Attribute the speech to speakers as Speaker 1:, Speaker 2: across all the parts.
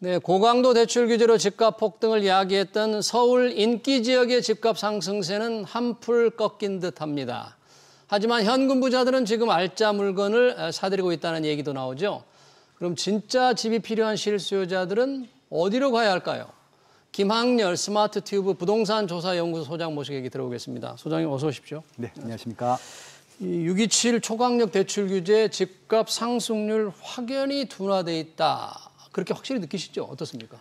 Speaker 1: 네, 고강도 대출 규제로 집값 폭등을 야기했던 서울 인기 지역의 집값 상승세는 한풀 꺾인 듯합니다. 하지만 현금 부자들은 지금 알짜 물건을 사들이고 있다는 얘기도 나오죠. 그럼 진짜 집이 필요한 실수요자들은 어디로 가야 할까요? 김학렬 스마트튜브 부동산 조사연구소 소장 모시고 얘기 들어보겠습니다. 소장님 어서 오십시오.
Speaker 2: 네, 안녕하십니까.
Speaker 1: 627 초강력 대출 규제 집값 상승률 확연히 둔화돼 있다. 그렇게 확실히 느끼시죠? 어떻습니까?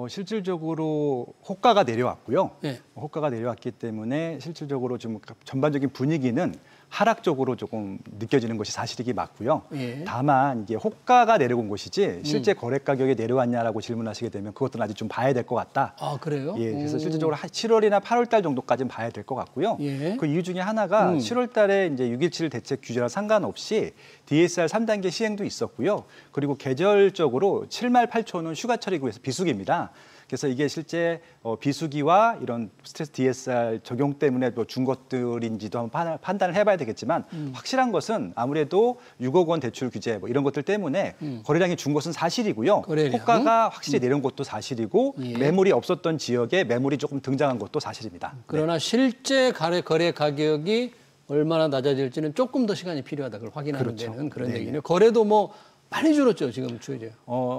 Speaker 2: 실질적으로 호가가 내려왔고요.
Speaker 1: 네.
Speaker 2: 호가가 내려왔기 때문에 실질적으로 좀 전반적인 분위기는 하락적으로 조금 느껴지는 것이 사실이기 맞고요.
Speaker 1: 예.
Speaker 2: 다만 이게 호가가 내려온 것이지 실제 거래 가격이 내려왔냐라고 질문하시게 되면 그것도 아직 좀 봐야 될 것 같다.
Speaker 1: 아, 그래요?
Speaker 2: 예, 그래서 실질적으로 7월이나 8월 달 정도까지는 봐야 될 것 같고요.
Speaker 1: 예.
Speaker 2: 그 이유 중에 하나가 7월 달에 이제 6.17 대책 규제와 상관없이 DSR 3단계 시행도 있었고요. 그리고 계절적으로 7말 8초는 휴가철이고 해서 비수기입니다. 그래서 이게 실제 비수기와 이런 스트레스 DSR 적용 때문에 준 것들인지도 한번 판단을 해봐야 되겠지만 확실한 것은 아무래도 6억 원 대출 규제 뭐 이런 것들 때문에 거래량이 준 것은 사실이고요.
Speaker 1: 거래량.
Speaker 2: 호가가 확실히 내려온 것도 사실이고
Speaker 1: 예.
Speaker 2: 매물이 없었던 지역에 매물이 조금 등장한 것도 사실입니다.
Speaker 1: 그러나 실제 거래 가격이 얼마나 낮아질지는 조금 더 시간이 필요하다. 그걸 확인하는
Speaker 2: 그렇죠.
Speaker 1: 데는 그런
Speaker 2: 네.
Speaker 1: 얘기네요. 거래도 뭐 많이 줄었죠, 지금 주제.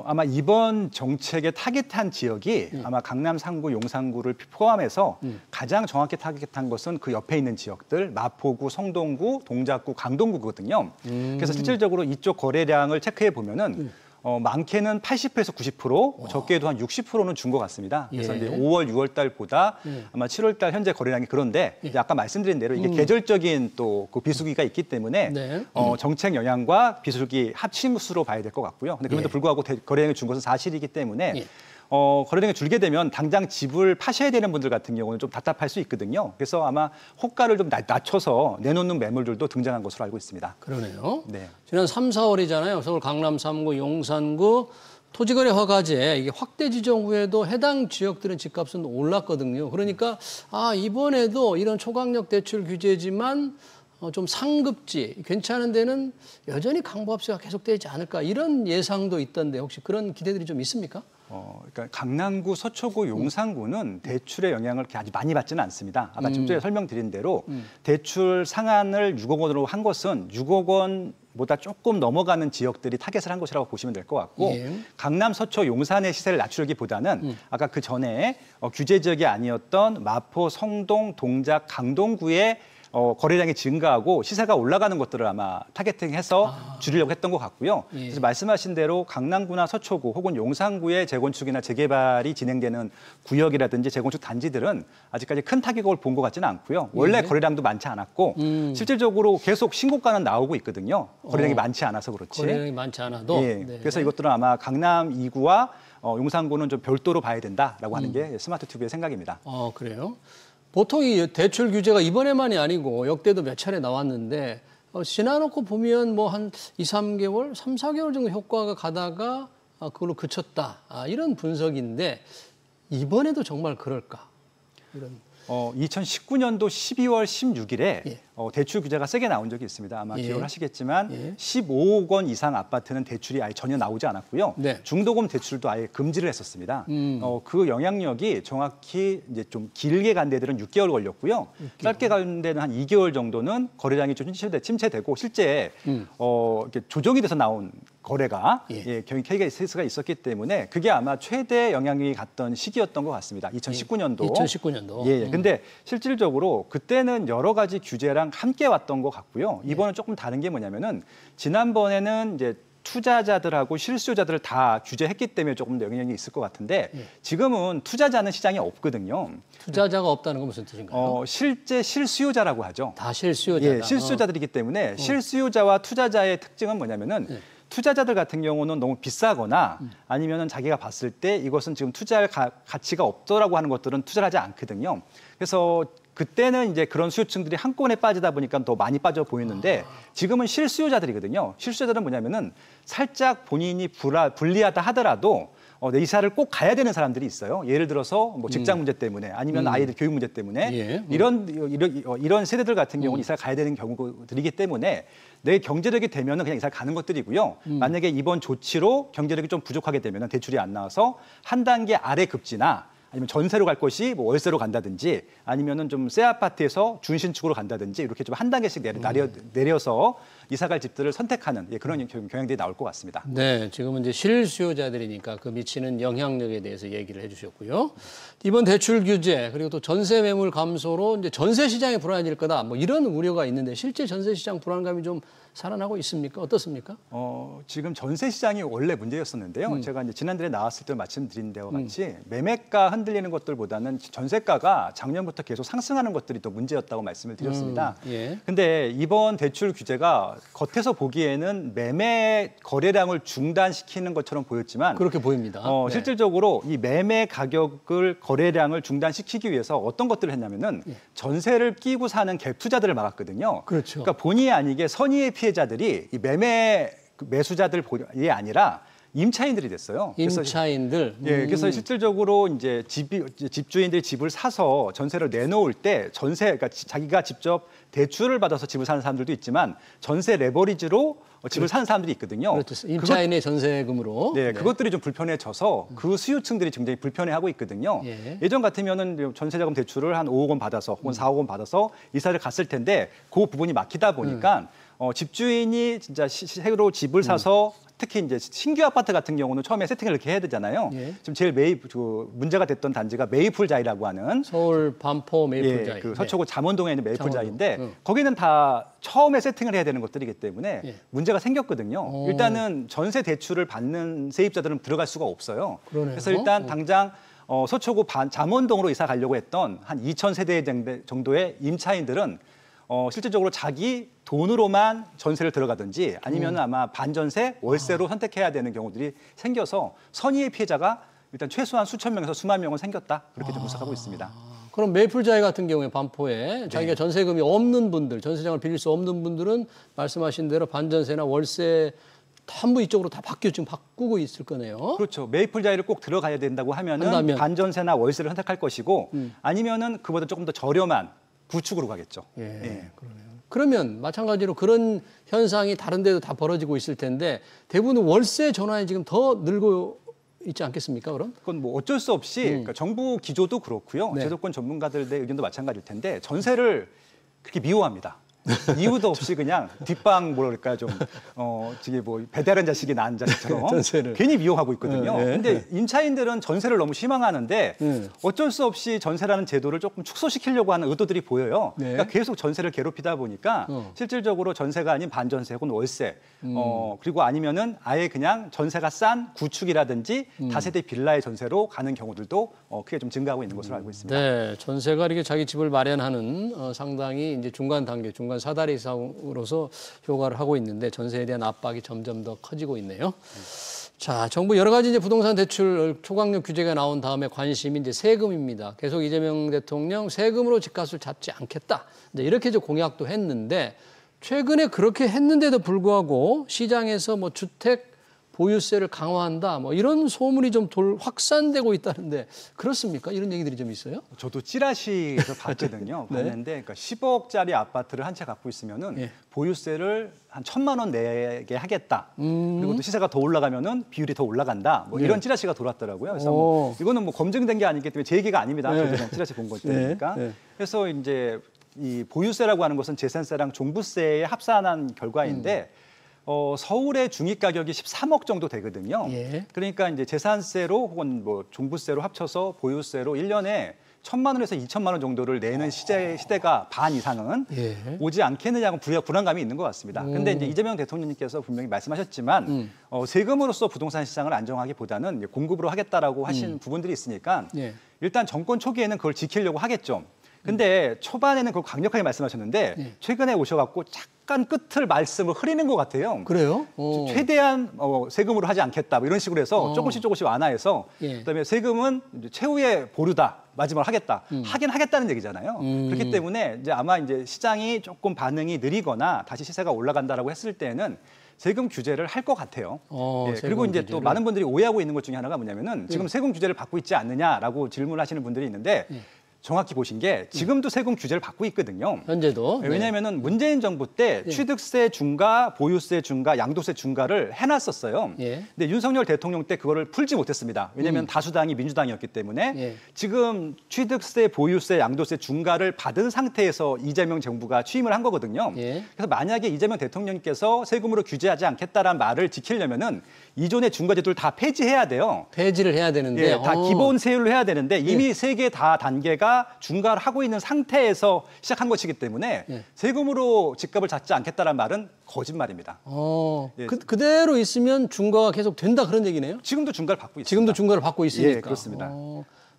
Speaker 2: 아마 이번 정책에 타깃한 지역이 아마 강남 3구, 용산구를 포함해서 가장 정확히 타깃한 것은 그 옆에 있는 지역들, 마포구, 성동구, 동작구, 강동구거든요. 그래서 실질적으로 이쪽 거래량을 체크해 보면은 많게는 80%에서 90%, 적게도 한 60%는 준 것 같습니다. 그래서
Speaker 1: 예.
Speaker 2: 이제 5월, 6월 달보다 아마 7월 달 현재 거래량이 그런데 이제 아까 말씀드린 대로 이게 계절적인 또 그 비수기가 있기 때문에
Speaker 1: 네.
Speaker 2: 정책 영향과 비수기 합치수로 봐야 될 것 같고요. 근데 그럼에도
Speaker 1: 예.
Speaker 2: 불구하고 거래량이 준 것은 사실이기 때문에
Speaker 1: 예.
Speaker 2: 거래량이 줄게 되면 당장 집을 파셔야 되는 분들 같은 경우는 좀 답답할 수 있거든요. 그래서 아마 호가를 좀 낮춰서 내놓는 매물들도 등장한 것으로 알고 있습니다.
Speaker 1: 그러네요.
Speaker 2: 네.
Speaker 1: 지난 3, 4월이잖아요. 서울 강남 3구, 용산구 토지거래 허가제 이게 확대 지정 후에도 해당 지역들은 집값은 올랐거든요. 그러니까 이번에도 이런 초강력 대출 규제지만 좀 상급지 괜찮은 데는 여전히 강보합세가 계속되지 않을까 이런 예상도 있던데 혹시 그런 기대들이 좀 있습니까?
Speaker 2: 그러니까 강남구, 서초구, 용산구는 대출의 영향을 그렇게 아주 많이 받지는 않습니다. 아까 좀 전에 설명드린 대로 대출 상한을 6억 원으로 한 것은 6억 원보다 조금 넘어가는 지역들이 타겟을 한 것이라고 보시면 될 것 같고
Speaker 1: 예.
Speaker 2: 강남, 서초, 용산의 시세를 낮추기보다는 아까 그 전에 규제 지역이 아니었던 마포, 성동, 동작, 강동구의 거래량이 증가하고 시세가 올라가는 것들을 아마 타겟팅해서 줄이려고 했던 것 같고요.
Speaker 1: 예.
Speaker 2: 그래서 말씀하신 대로 강남구나 서초구 혹은 용산구의 재건축이나 재개발이 진행되는 구역이라든지 재건축 단지들은 아직까지 큰 타격을 본 것 같지는 않고요. 원래
Speaker 1: 예.
Speaker 2: 거래량도 많지 않았고 실질적으로 계속 신고가는 나오고 있거든요. 거래량이 많지 않아서 그렇지.
Speaker 1: 거래량이 많지 않아도.
Speaker 2: 예.
Speaker 1: 네.
Speaker 2: 그래서 이것들은 아마 강남 2구와 용산구는 좀 별도로 봐야 된다라고 하는 게 스마트튜브의 생각입니다.
Speaker 1: 그래요? 보통 이 대출 규제가 이번에만이 아니고 역대도 몇 차례 나왔는데 지나놓고 보면 뭐 한 2, 3개월, 3, 4개월 정도 효과가 가다가 그걸로 그쳤다. 이런 분석인데 이번에도 정말 그럴까? 이런.
Speaker 2: 2019년도 12월 16일에
Speaker 1: 예.
Speaker 2: 대출 규제가 세게 나온 적이 있습니다. 아마
Speaker 1: 예.
Speaker 2: 기억을 하시겠지만
Speaker 1: 예.
Speaker 2: 15억 원 이상 아파트는 대출이 아예 전혀 나오지 않았고요.
Speaker 1: 네.
Speaker 2: 중도금 대출도 아예 금지를 했었습니다. 그 영향력이 정확히 이제 좀 길게 간 데들은 6개월 걸렸고요. 짧게 간 데는 한 2개월 정도는 거래량이 좀 침체되고 실제 이렇게 조정이 돼서 나온 거래가 케이스가 있었기 때문에 그게 아마 최대 영향이 갔던 시기였던 것 같습니다. 2019년도.
Speaker 1: 2019년도.
Speaker 2: 예. 근데 실질적으로 그때는 여러 가지 규제랑 함께 왔던 것 같고요. 이번은 조금 다른 게 뭐냐면은 지난번에는 이제 투자자들하고 실수요자들을 다 규제했기 때문에 조금 더 영향이 있을 것 같은데 지금은 투자자는 시장에 없거든요.
Speaker 1: 투자자가 없다는 건 무슨 뜻인가요?
Speaker 2: 실제 실수요자라고 하죠.
Speaker 1: 다 실수요자다.
Speaker 2: 예, 실수요자들이기 때문에 실수요자와 투자자의 특징은 뭐냐면은 투자자들 같은 경우는 너무 비싸거나 아니면은 자기가 봤을 때 이것은 지금 투자할 가치가 없더라고 하는 것들은 투자를 하지 않거든요. 그래서 그때는 이제 그런 수요층들이 한꺼번에 빠지다 보니까 더 많이 빠져 보이는데 지금은 실수요자들이거든요. 실수요자들은 뭐냐면은 살짝 본인이 불리하다 하더라도 이사를 꼭 가야 되는 사람들이 있어요. 예를 들어서 뭐 직장 문제 때문에 아니면 아이들 교육 문제 때문에
Speaker 1: 예.
Speaker 2: 이런 세대들 같은 경우는 이사를 가야 되는 경우들이기 때문에 내 경제력이 되면은 그냥 이사를 가는 것들이고요. 만약에 이번 조치로 경제력이 좀 부족하게 되면은 대출이 안 나와서 한 단계 아래 급지나 아니면 전세로 갈 것이 뭐 월세로 간다든지 아니면은 좀 새 아파트에서 준신축으로 간다든지 이렇게 좀 한 단계씩 내려서 이사갈 집들을 선택하는 그런 경향들이 나올 것 같습니다.
Speaker 1: 네, 지금은 이제 실수요자들이니까 그 미치는 영향력에 대해서 얘기를 해주셨고요. 이번 대출 규제 그리고 또 전세 매물 감소로 이제 전세 시장이 불안해질 거다. 뭐 이런 우려가 있는데 실제 전세 시장 불안감이 좀 살아나고 있습니까? 어떻습니까?
Speaker 2: 지금 전세 시장이 원래 문제였었는데요. 제가 이제 지난달에 나왔을 때 말씀드린 데와 같이 매매가 흔들리는 것들보다는 전세가가 작년부터 계속 상승하는 것들이 더 문제였다고 말씀을 드렸습니다.
Speaker 1: 예.
Speaker 2: 근데 이번 대출 규제가 겉에서 보기에는 매매 거래량을 중단시키는 것처럼 보였지만
Speaker 1: 그렇게 보입니다. 네.
Speaker 2: 실질적으로 이 매매 가격을 거래량을 중단시키기 위해서 어떤 것들을 했냐면은 전세를 끼고 사는 갭 투자들을 막았거든요.
Speaker 1: 그렇죠.
Speaker 2: 그러니까 본의 아니게 선의의 피해자들이 이 매수자들이 아니라 임차인들이 됐어요.
Speaker 1: 임차인들.
Speaker 2: 그래서 실질적으로 이제 집주인들이 집을 사서 전세를 내놓을 때 그러니까 자기가 직접 대출을 받아서 집을 사는 사람들도 있지만 전세 레버리지로 집을 사는 사람들이 있거든요.
Speaker 1: 그렇죠. 임차인의 전세금으로.
Speaker 2: 네, 그것들이 좀 불편해져서 그 수요층들이 굉장히 불편해하고 있거든요. 예전 같으면은 전세자금 대출을 한 5억 원 받아서 혹은 4억 원 받아서 이사를 갔을 텐데 그 부분이 막히다 보니까 집주인이 진짜 새로 집을 사서 특히 이제 신규 아파트 같은 경우는 처음에 세팅을 이렇게 해야 되잖아요. 지금 제일 문제가 됐던 단지가 메이플자이라고 하는
Speaker 1: 서울 반포 메이플자이.
Speaker 2: 그 서초구 잠원동에 있는 메이플자이인데 거기는 다 처음에 세팅을 해야 되는 것들이기 때문에 문제가 생겼거든요. 일단은 전세 대출을 받는 세입자들은 들어갈 수가 없어요.
Speaker 1: 그러네요.
Speaker 2: 그래서 일단 당장 서초구 잠원동으로 이사 가려고 했던 한 2,000세대 정도의 임차인들은 실질적으로 자기 돈으로만 전세를 들어가든지 아니면 아마 반전세, 월세로 선택해야 되는 경우들이 생겨서 선의의 피해자가 일단 최소한 수천 명에서 수만 명은 생겼다. 그렇게 좀 분석하고 있습니다.
Speaker 1: 그럼 메이플자이 같은 경우에 반포에 자기가 전세금이 없는 분들, 전세장을 빌릴 수 없는 분들은 말씀하신 대로 반전세나 월세 전부 이쪽으로 다 지금 바꾸고 있을 거네요.
Speaker 2: 그렇죠. 메이플자이를 꼭 들어가야 된다고 한다면 반전세나 월세를 선택할 것이고 아니면은 그보다 조금 더 저렴한 구축으로 가겠죠.
Speaker 1: 그러네요. 그러면 마찬가지로 그런 현상이 다른 데도 다 벌어지고 있을 텐데 대부분 월세 전환이 지금 더 늘고 있지 않겠습니까? 그럼?
Speaker 2: 그건 뭐 어쩔 수 없이 그러니까 정부 기조도 그렇고요. 제도권 전문가들의 의견도 마찬가지일 텐데 전세를 그렇게 미워합니다. 이유도 없이 그냥 뒷방 뭐랄까 좀 저기 뭐 배달한 자식이 낳은 자식처럼
Speaker 1: 전세를.
Speaker 2: 괜히 미워하고 있거든요. 근데 임차인들은 전세를 너무 희망하는데 어쩔 수 없이 전세라는 제도를 조금 축소시키려고 하는 의도들이 보여요. 그러니까 계속 전세를 괴롭히다 보니까 실질적으로 전세가 아닌 반전세 혹은 월세 그리고 아니면은 아예 그냥 전세가 싼 구축이라든지 다세대 빌라의 전세로 가는 경우들도 크게 좀 증가하고 있는 것으로 알고 있습니다.
Speaker 1: 네, 전세가 이렇게 자기 집을 마련하는 상당히 이제 중간 단계, 중간 사다리 상으로서 효과를 하고 있는데 전세에 대한 압박이 점점 더 커지고 있네요. 자, 정부 여러 가지 이제 부동산 대출 초강력 규제가 나온 다음에 관심이 이제 세금입니다. 계속 이재명 대통령 세금으로 집값을 잡지 않겠다. 이제 이렇게 이제 공약도 했는데 최근에 그렇게 했는데도 불구하고 시장에서 뭐 주택 보유세를 강화한다, 뭐 이런 소문이 좀 확산되고 있다는데 그렇습니까? 이런 얘기들이 좀 있어요?
Speaker 2: 저도 찌라시에서 봤거든요. 봤는데 그러니까 10억짜리 아파트를 한 채 갖고 있으면은 보유세를 한 1,000만 원 내게 하겠다. 그리고 또 시세가 더 올라가면은 비율이 더 올라간다. 뭐 이런 찌라시가 돌았더라고요. 그래서 뭐 이거는 뭐 검증된 게 아니기 때문에 제 얘기가 아닙니다. 저도 그냥 찌라시 본 거니까. 그래서 이제 이 보유세라고 하는 것은 재산세랑 종부세에 합산한 결과인데. 서울의 중위 가격이 13억 정도 되거든요. 그러니까 이제 재산세로 혹은 뭐 종부세로 합쳐서 보유세로 1년에 1,000만 원에서 2,000만 원 정도를 내는 시대가 반 이상은 오지 않겠느냐고 불안감이 있는 것 같습니다. 근데 이제 이재명 대통령님께서 분명히 말씀하셨지만 세금으로서 부동산 시장을 안정하기보다는 공급으로 하겠다라고 하신 부분들이 있으니까 일단 정권 초기에는 그걸 지키려고 하겠죠. 근데 초반에는 그걸 강력하게 말씀하셨는데 최근에 오셔갖고 약간 끝을 말씀을 흐리는 것 같아요.
Speaker 1: 그래요?
Speaker 2: 최대한 세금으로 하지 않겠다 뭐 이런 식으로 해서 조금씩 완화해서 그다음에 세금은 이제 최후의 보류다. 마지막으로 하겠다. 하긴 하겠다는 얘기잖아요. 그렇기 때문에 이제 아마 이제 시장이 조금 반응이 느리거나 다시 시세가 올라간다라고 했을 때는 세금 규제를 할 것 같아요. 예,
Speaker 1: 세금
Speaker 2: 그리고 이제
Speaker 1: 규제를.
Speaker 2: 또 많은 분들이 오해하고 있는 것 중에 하나가 뭐냐면은 지금 세금 규제를 받고 있지 않느냐라고 질문하시는 분들이 있는데 정확히 보신 게 지금도 세금 규제를 받고 있거든요.
Speaker 1: 현재도.
Speaker 2: 네. 왜냐하면은 문재인 정부 때 취득세 중과, 보유세 중과, 양도세 중과를 해놨었어요.
Speaker 1: 예.
Speaker 2: 근데 윤석열 대통령 때 그거를 풀지 못했습니다. 왜냐하면 다수당이 민주당이었기 때문에
Speaker 1: 예.
Speaker 2: 지금 취득세, 보유세, 양도세 중과를 받은 상태에서 이재명 정부가 취임을 한 거거든요.
Speaker 1: 예.
Speaker 2: 그래서 만약에 이재명 대통령께서 세금으로 규제하지 않겠다라는 말을 지키려면은 이전의 중과제도를 다 폐지해야 돼요.
Speaker 1: 폐지를 해야 되는데.
Speaker 2: 예, 다 기본 세율로 해야 되는데 이미 세 개 다 단계가 중과를 하고 있는 상태에서 시작한 것이기 때문에 세금으로 집값을 잡지 않겠다는 말은 거짓말입니다. 예.
Speaker 1: 그대로 있으면 중과가 계속 된다 그런 얘기네요.
Speaker 2: 지금도 중과를 받고 있습니다.
Speaker 1: 지금도 중과를 받고 있으니까.
Speaker 2: 예, 그렇습니다.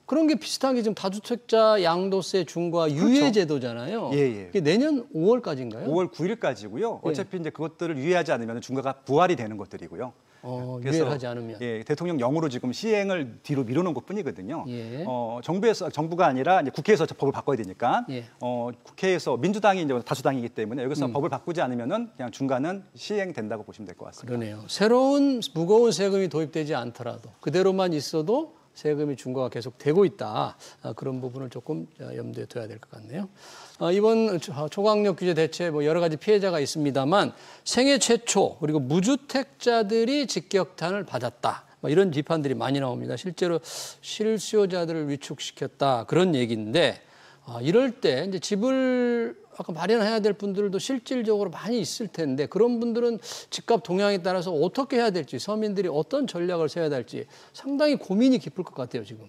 Speaker 1: 그런 게 비슷한 게 지금 다주택자 양도세 중과 유예제도잖아요.
Speaker 2: 예, 예.
Speaker 1: 그게 내년 5월까지인가요?
Speaker 2: 5월 9일까지고요. 어차피 이제 그것들을 유예하지 않으면 중과가 부활이 되는 것들이고요.
Speaker 1: 유예하지 않으면.
Speaker 2: 예, 대통령령으로 지금 시행을 뒤로 미루는 것뿐이거든요.
Speaker 1: 예.
Speaker 2: 정부가 아니라 이제 국회에서 법을 바꿔야 되니까
Speaker 1: 예.
Speaker 2: 국회에서 민주당이 이제 다수당이기 때문에 여기서 법을 바꾸지 않으면은 그냥 중과는 시행된다고 보시면 될 것 같습니다.
Speaker 1: 그러네요. 새로운 무거운 세금이 도입되지 않더라도 그대로만 있어도 세금이 중과가 계속 되고 있다. 그런 부분을 조금 염두에 둬야 될 것 같네요. 이번 초강력 규제 대체 뭐 여러 가지 피해자가 있습니다만 생애 최초 그리고 무주택자들이 직격탄을 받았다. 이런 비판들이 많이 나옵니다. 실제로 실수요자들을 위축시켰다 그런 얘기인데 이럴 때 이제 집을 아까 마련해야 될 분들도 실질적으로 많이 있을 텐데 그런 분들은 집값 동향에 따라서 어떻게 해야 될지 서민들이 어떤 전략을 세워야 될지 상당히 고민이 깊을 것 같아요 지금.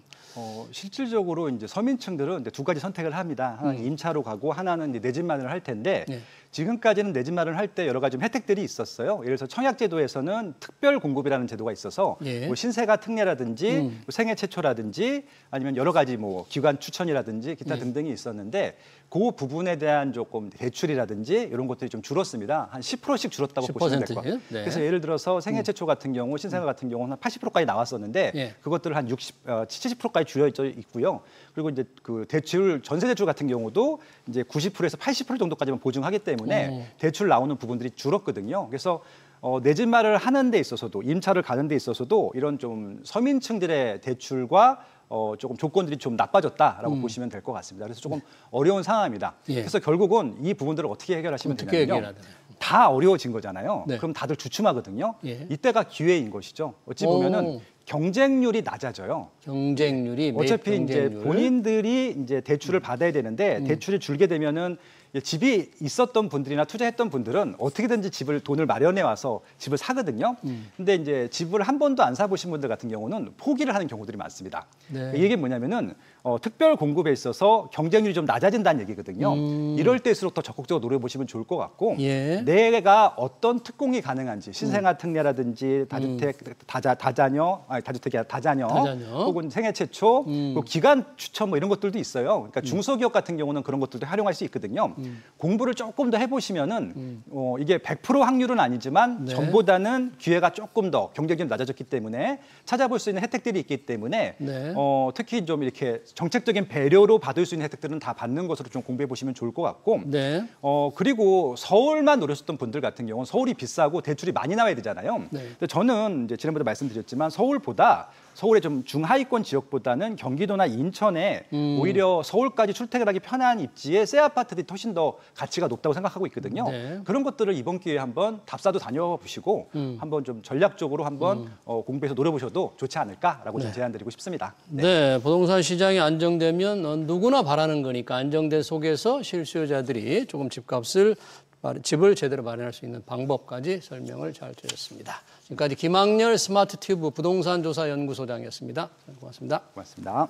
Speaker 2: 실질적으로 이제 서민층들은 이제 두 가지 선택을 합니다. 하나는 임차로 가고 하나는 이제 내 집 마련을 할 텐데 지금까지는 내 집 마련을 할 때 여러 가지 혜택들이 있었어요. 예를 들어서 청약제도에서는 특별 공급이라는 제도가 있어서 뭐 신세가 특례라든지 뭐 생애 최초라든지 아니면 여러 가지 뭐 기관 추천이라든지 기타 등등이 있었는데 그 부분에 대한 조금 대출이라든지 이런 것들이 좀 줄었습니다. 한 10%씩 줄었다고 10%? 보시면 될 것 같아요. 네. 그래서 예를 들어서 생애 최초 같은 경우, 신생아 같은 경우는 한 80%까지 나왔었는데 그것들을 한 70%까지 줄여 있고요. 그리고 이제 그 대출 전세 대출 같은 경우도 이제 90%에서 80% 정도까지만 보증하기 때문에 대출 나오는 부분들이 줄었거든요. 그래서 내 집 마련을 하는 데 있어서도 임차를 가는 데 있어서도 이런 좀 서민층들의 대출과 조금 조건들이 좀 나빠졌다라고 보시면 될 것 같습니다. 그래서 조금 어려운 상황입니다. 그래서 결국은 이 부분들을 어떻게 해결하시면 되냐면요. 다 어려워진 거잖아요. 그럼 다들 주춤하거든요. 이때가 기회인 것이죠. 어찌 보면은 경쟁률이 낮아져요.
Speaker 1: 경쟁률이
Speaker 2: 어차피
Speaker 1: 경쟁률.
Speaker 2: 이제 본인들이 이제 대출을 받아야 되는데 대출이 줄게 되면은 집이 있었던 분들이나 투자했던 분들은 어떻게든지 돈을 마련해 와서 집을 사거든요. 근데 이제 집을 한 번도 안 사보신 분들 같은 경우는 포기를 하는 경우들이 많습니다. 이게 뭐냐면은 특별 공급에 있어서 경쟁률이 좀 낮아진다는 얘기거든요. 이럴 때일수록 더 적극적으로 노려보시면 좋을 것 같고 내가 어떤 특공이 가능한지 신생아 특례라든지 다주택 다자녀 혹은 생애 최초 기간 추천 뭐 이런 것들도 있어요. 그러니까 중소기업 같은 경우는 그런 것들도 활용할 수 있거든요. 공부를 조금 더 해보시면은 이게 100% 확률은 아니지만 전보다는 기회가 조금 더 경쟁률이 낮아졌기 때문에 찾아볼 수 있는 혜택들이 있기 때문에 특히 좀 이렇게 정책적인 배려로 받을 수 있는 혜택들은 다 받는 것으로 좀 공부해 보시면 좋을 것 같고 그리고 서울만 노렸었던 분들 같은 경우는 서울이 비싸고 대출이 많이 나와야 되잖아요. 근데 저는 이제 지난번에 말씀드렸지만 서울의 좀 중하위권 지역보다는 경기도나 인천에 오히려 서울까지 출퇴근하기 편한 입지에 새 아파트들이 훨씬 더 가치가 높다고 생각하고 있거든요. 그런 것들을 이번 기회에 한번 답사도 다녀보시고 한번 좀 전략적으로 한번 공부해서 노려보셔도 좋지 않을까라고 좀 제안드리고 싶습니다.
Speaker 1: 네, 부동산 시장이 안정되면 누구나 바라는 거니까 안정된 속에서 실수요자들이 조금 집을 제대로 마련할 수 있는 방법까지 설명을 잘 드렸습니다. 지금까지 김학렬 스마트튜브 부동산조사연구소장이었습니다. 고맙습니다.
Speaker 2: 고맙습니다.